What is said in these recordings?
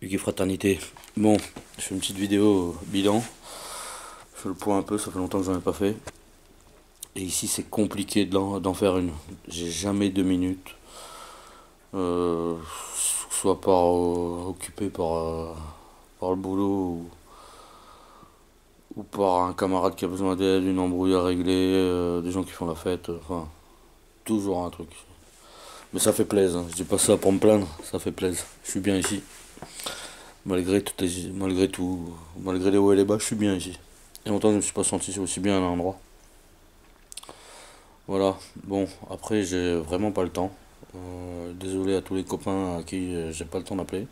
Hugues Fraternité. Bon, je fais une petite vidéo bilan. Je fais le point un peu, ça fait longtemps que j'en ai pas fait. Et ici, c'est compliqué d'en faire une. J'ai jamais 2 minutes. Euh, Soit occupé par le boulot ou par un camarade qui a besoin d'aide, une embrouille à régler, des gens qui font la fête. Enfin, toujours un truc. Mais ça fait plaisir, hein. Je dis pas ça pour me plaindre, ça fait plaisir. Je suis bien ici. Malgré les hauts et les bas, je suis bien ici. Et longtemps, je me suis pas senti aussi bien à un endroit. Voilà. Bon, après, j'ai vraiment pas le temps. Désolé à tous les copains à qui j'ai pas le temps d'appeler.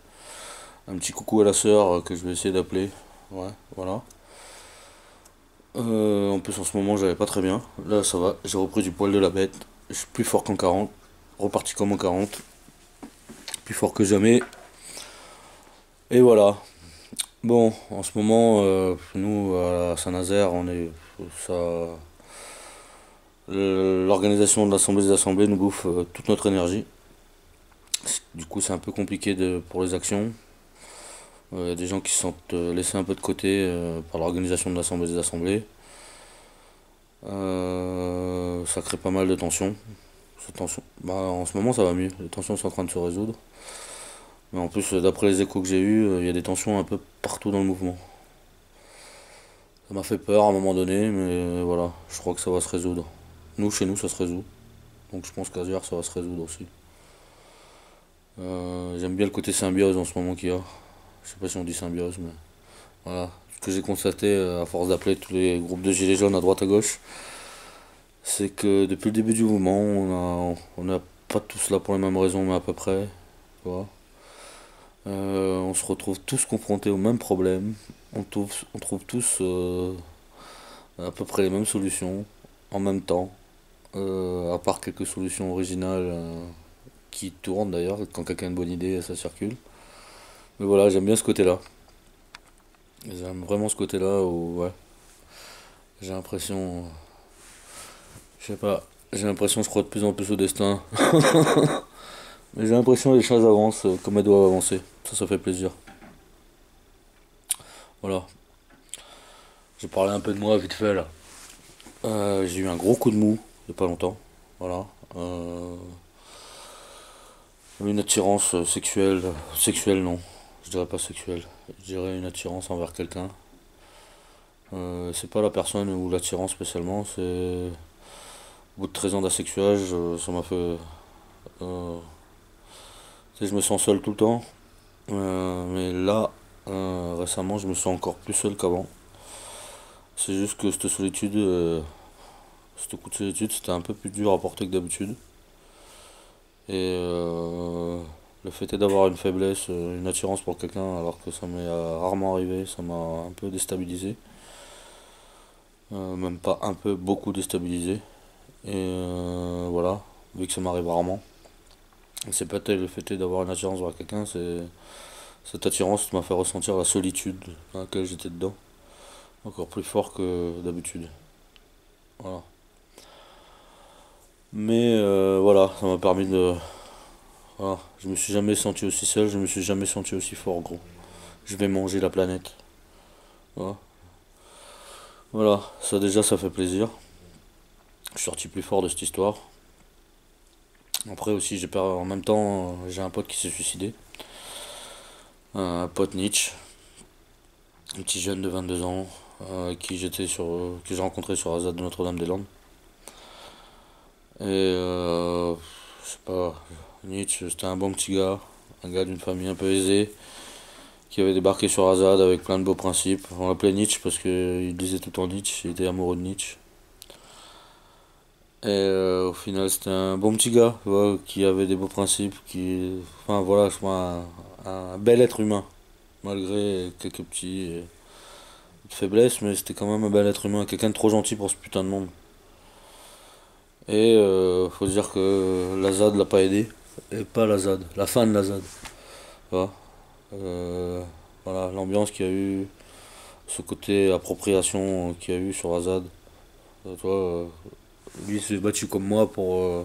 Un petit coucou à la sœur que je vais essayer d'appeler. Ouais, voilà. En plus, en ce moment, j'avais pas très bien. Là, ça va. J'ai repris du poil de la bête. Je suis plus fort qu'en 40. Reparti comme en 40. Plus fort que jamais. Et voilà. Bon, en ce moment, nous, à Saint-Nazaire, on est. Ça, L'organisation de l'Assemblée des Assemblées nous bouffe toute notre énergie. Du coup, c'est un peu compliqué pour les actions. Il y a des gens qui se sentent laissés un peu de côté par l'organisation de l'Assemblée des Assemblées. Ça crée pas mal de tensions. En ce moment, ça va mieux. Les tensions sont en train de se résoudre. Mais en plus, d'après les échos que j'ai eus, il y a des tensions un peu partout dans le mouvement. Ça m'a fait peur à un moment donné, mais voilà, je crois que ça va se résoudre. Chez nous, ça se résout. Donc je pense qu'Aziar, ça va se résoudre aussi. J'aime bien le côté symbiose en ce moment qu'il y a. Je sais pas si on dit symbiose, mais voilà. Ce que j'ai constaté à force d'appeler tous les groupes de gilets jaunes à droite à gauche, c'est que depuis le début du mouvement, on n'a pas tous là pour les mêmes raisons, mais à peu près. Tu vois. On se retrouve tous confrontés aux mêmes problèmes. On trouve tous à peu près les mêmes solutions en même temps, à part quelques solutions originales qui tournent d'ailleurs. Quand quelqu'un a une bonne idée, ça circule. Mais voilà, j'aime bien ce côté-là. J'aime vraiment ce côté-là où, ouais, j'ai l'impression, je sais pas, j'ai l'impression que je crois de plus en plus au destin. Mais j'ai l'impression que les choses avancent comme elles doivent avancer. Ça fait plaisir. Voilà. J'ai parlé un peu de moi vite fait là. J'ai eu un gros coup de mou il y a pas longtemps. Voilà. Une attirance sexuelle. Sexuelle, non. Je dirais pas sexuelle. Je dirais une attirance envers quelqu'un. C'est pas la personne ou l'attirance spécialement, c'est. Au bout de 13 ans d'asexuage, ça m'a fait. euh, Tu sais, je me sens seul tout le temps. Mais là, récemment, je me sens encore plus seul qu'avant. C'est juste que cette solitude, ce coup de solitude, c'était un peu plus dur à porter que d'habitude. Et le fait est d'avoir une faiblesse, une attirance pour quelqu'un, alors que ça m'est rarement arrivé, ça m'a un peu déstabilisé. Même pas un peu, beaucoup déstabilisé. Et voilà, vu que ça m'arrive rarement. C'est peut-être le fait est d'avoir une attirance vers quelqu'un, cette attirance m'a fait ressentir la solitude dans laquelle j'étais dedans, encore plus fort que d'habitude. Voilà. Mais voilà, ça m'a permis de. Voilà, je me suis jamais senti aussi seul, je me suis jamais senti aussi fort, gros. Je vais manger la planète. Voilà, voilà, ça déjà, ça fait plaisir. Je suis sorti plus fort de cette histoire. Après aussi, en même temps, j'ai un pote qui s'est suicidé. Un pote Nietzsche, un petit jeune de 22 ans, que j'ai rencontré sur Azad de Notre-Dame-des-Landes. Et je sais pas, Nietzsche, c'était un bon petit gars, un gars d'une famille un peu aisée, qui avait débarqué sur Azad avec plein de beaux principes. On l'appelait Nietzsche parce qu'il disait tout le temps Nietzsche, il était amoureux de Nietzsche. Et au final, c'était un bon petit gars, tu vois, qui avait des beaux principes, enfin voilà, je crois un bel être humain, malgré quelques petites faiblesses, mais c'était quand même un bel être humain, quelqu'un de trop gentil pour ce putain de monde. Et faut dire que la ZAD l'a pas aidé, et pas la ZAD, la fin de la ZAD, tu vois. Euh, voilà, l'ambiance qu'il y a eu, ce côté appropriation qu'il y a eu sur Azad. Tu vois, lui il s'est battu comme moi pour.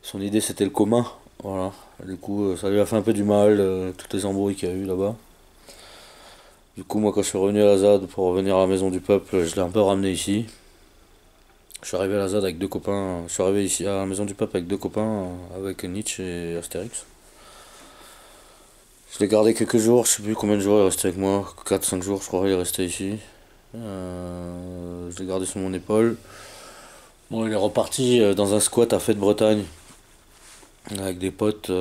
Son idée c'était le commun. Voilà. Du coup, ça lui a fait un peu du mal, toutes les embrouilles qu'il y a eu là-bas. Du coup, moi, quand je suis revenu à la ZAD pour revenir à la maison du peuple, je l'ai un peu ramené ici. Je suis arrivé à la ZAD avec deux copains. Je suis arrivé ici à la maison du peuple avec deux copains, avec Nietzsche et Astérix. Je l'ai gardé quelques jours, je sais plus combien de jours il est resté avec moi. 4 5 jours, je crois, il est resté ici. Je l'ai gardé sur mon épaule. Bon, il est reparti dans un squat à Fête-Bretagne avec des potes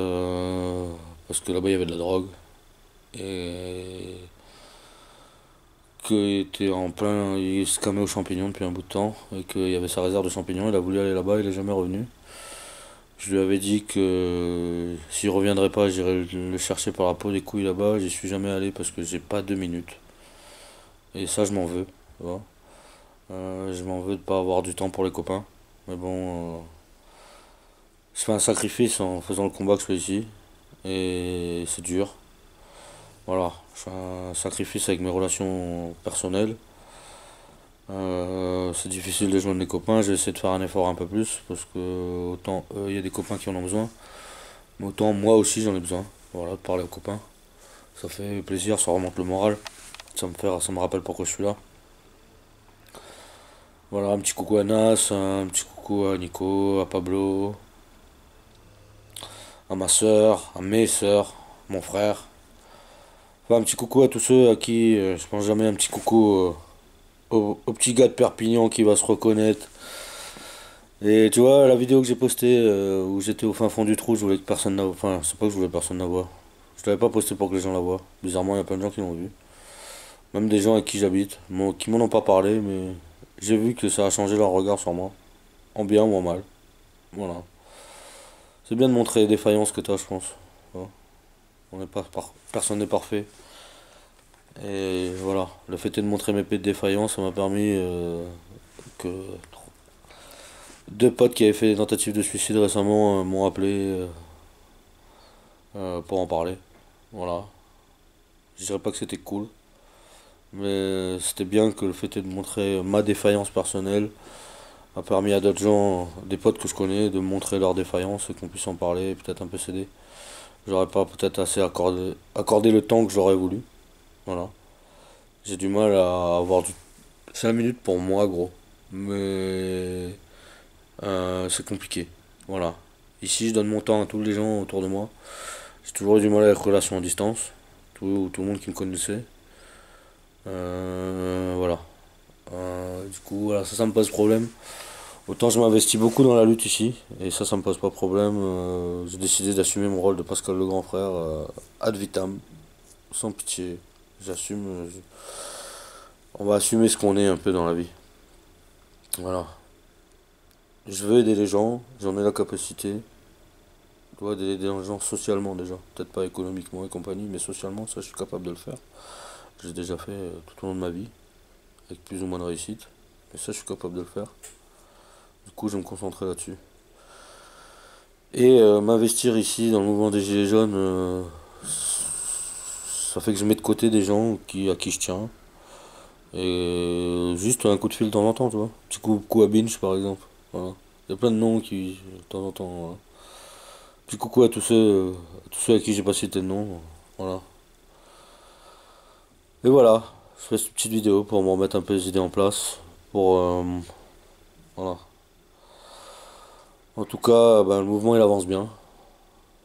parce que là-bas il y avait de la drogue. Et qu'il était en plein. Il se camait aux champignons depuis un bout de temps et qu'il y avait sa réserve de champignons. Il a voulu aller là-bas, il est jamais revenu. Je lui avais dit que s'il reviendrait pas, j'irais le chercher par la peau des couilles là-bas. J'y suis jamais allé parce que j'ai pas 2 minutes. Et ça, je m'en veux. Tu vois. Je m'en veux de pas avoir du temps pour les copains. Mais bon, je fais un sacrifice en faisant le combat que je fais ici. Et c'est dur. Voilà, je fais un sacrifice avec mes relations personnelles. C'est difficile de joindre les copains. J'ai essayé de faire un effort un peu plus parce que autant il y a des copains qui en ont besoin, mais autant moi aussi j'en ai besoin. Voilà, de parler aux copains. Ça fait plaisir, ça remonte le moral. Ça me rappelle pourquoi je suis là. Voilà, un petit coucou à Nas, un petit coucou à Nico, à Pablo, à ma soeur, à mes soeurs, mon frère. Enfin, un petit coucou à tous ceux à qui je pense jamais un petit coucou au petit gars de Perpignan qui va se reconnaître. Et tu vois, la vidéo que j'ai postée où j'étais au fin fond du trou, je voulais que personne la voie. Enfin, c'est pas que je voulais que personne la voie. Je l'avais pas posté pour que les gens la voient. Bizarrement, il y a plein de gens qui l'ont vu. Même des gens avec qui j'habite, qui m'en ont pas parlé, mais j'ai vu que ça a changé leur regard sur moi. En bien ou en mal. Voilà. C'est bien de montrer les défaillances que t'as, je pense. Voilà. On n'est pas Personne n'est parfait. Et voilà. Le fait de montrer mes péts de défaillance, ça m'a permis que deux potes qui avaient fait des tentatives de suicide récemment m'ont appelé pour en parler. Voilà. Je dirais pas que c'était cool, mais c'était bien que le fait de montrer ma défaillance personnelle a permis à d'autres gens, des potes que je connais, de montrer leur défaillance et qu'on puisse en parler et peut-être un peu s'aider. J'aurais pas peut-être assez accordé le temps que j'aurais voulu. Voilà. J'ai du mal à avoir 5 minutes pour moi, gros. Mais c'est compliqué. Voilà. Ici, je donne mon temps à tous les gens autour de moi. J'ai toujours eu du mal avec les relations à distance. Tout le monde qui me connaissait. Voilà. Du coup, voilà, ça me pose problème. Autant je m'investis beaucoup dans la lutte ici, et ça me pose pas problème. J'ai décidé d'assumer mon rôle de Pascal le grand frère ad vitam, sans pitié. J'assume. On va assumer ce qu'on est un peu dans la vie. Voilà. Je veux aider les gens, j'en ai la capacité. Je dois aider les gens socialement déjà. Peut-être pas économiquement et compagnie, mais socialement, ça je suis capable de le faire. J'ai déjà fait tout au long de ma vie, avec plus ou moins de réussite. Mais ça je suis capable de le faire. Du coup, je vais me concentrer là-dessus. Et m'investir ici dans le mouvement des Gilets jaunes, ça fait que je mets de côté des gens à qui je tiens. Et juste un coup de fil de temps en temps, tu vois. Petit coup à Binge par exemple. Voilà. Il y a plein de noms qui, de temps en temps. Voilà. Petit coucou à tous ceux à qui j'ai pas cité de nom. Voilà. Et voilà. Je fais cette petite vidéo pour me remettre un peu les idées en place. Pour. Voilà. En tout cas, ben, le mouvement il avance bien.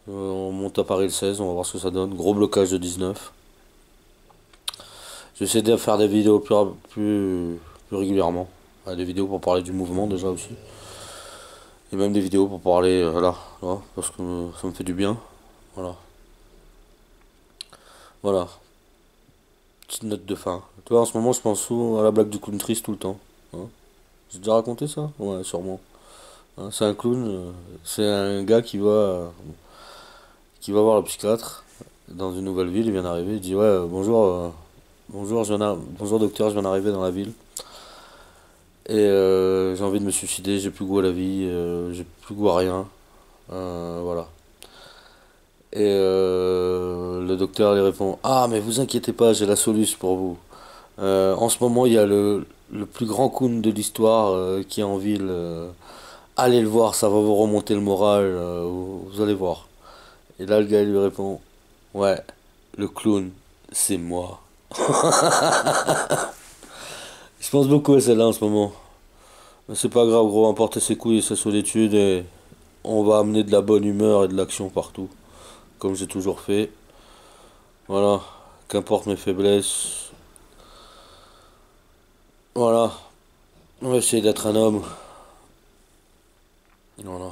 On monte à Paris le 16, on va voir ce que ça donne. Gros blocage de 19. J'essaie de faire des vidéos plus régulièrement. Des vidéos pour parler du mouvement déjà aussi. Et même des vidéos pour parler, voilà, parce que ça me fait du bien. Voilà. Voilà. Petite note de fin. Tu vois, en ce moment, je pense souvent à la blague du clown triste tout le temps. Hein. J'ai déjà raconté ça? Ouais, sûrement. Hein, c'est un clown, c'est un gars qui va voir le psychiatre dans une nouvelle ville, il vient d'arriver, il dit ouais, bonjour, bonjour, bonjour docteur, je viens d'arriver dans la ville. Et j'ai envie de me suicider, j'ai plus goût à la vie, j'ai plus goût à rien. Voilà. Et le docteur lui répond: ah, mais vous inquiétez pas, j'ai la solution pour vous. En ce moment, il y a le plus grand clown de l'histoire qui est en ville. Allez le voir, ça va vous remonter le moral, vous allez voir. Et là, le gars lui répond, ouais, le clown, c'est moi. Je pense beaucoup à celle-là en ce moment. Mais c'est pas grave, gros, emporter ses couilles et sa solitude et on va amener de la bonne humeur et de l'action partout, comme j'ai toujours fait. Voilà, qu'importe mes faiblesses. Voilà, on va essayer d'être un homme. Voilà.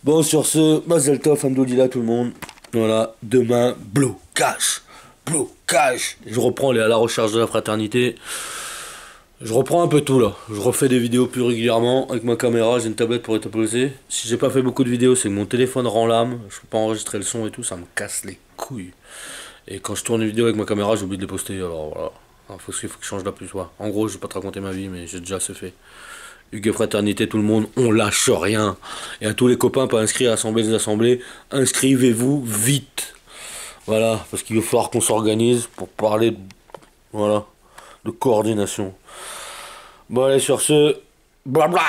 Bon, sur ce, Mazel Tov, Hamdoulillah tout le monde. Voilà, demain, blocage. Blocage. Je reprends à la recherche de la fraternité. Je reprends un peu tout là. Je refais des vidéos plus régulièrement avec ma caméra. J'ai une tablette pour être posée. Si j'ai pas fait beaucoup de vidéos, c'est que mon téléphone rend l'âme. Je peux pas enregistrer le son et tout. Ça me casse les couilles. Et quand je tourne une vidéo avec ma caméra, j'oublie de les poster. Alors voilà. Il faut que je change la plus. En gros, je vais pas te raconter ma vie, mais j'ai déjà assez fait. Hugues et Fraternité, tout le monde, on lâche rien. Et à tous les copains pas inscrits à l'Assemblée des Assemblées, inscrivez-vous vite. Voilà, parce qu'il va falloir qu'on s'organise pour parler voilà, de coordination. Bon allez, sur ce, blabla.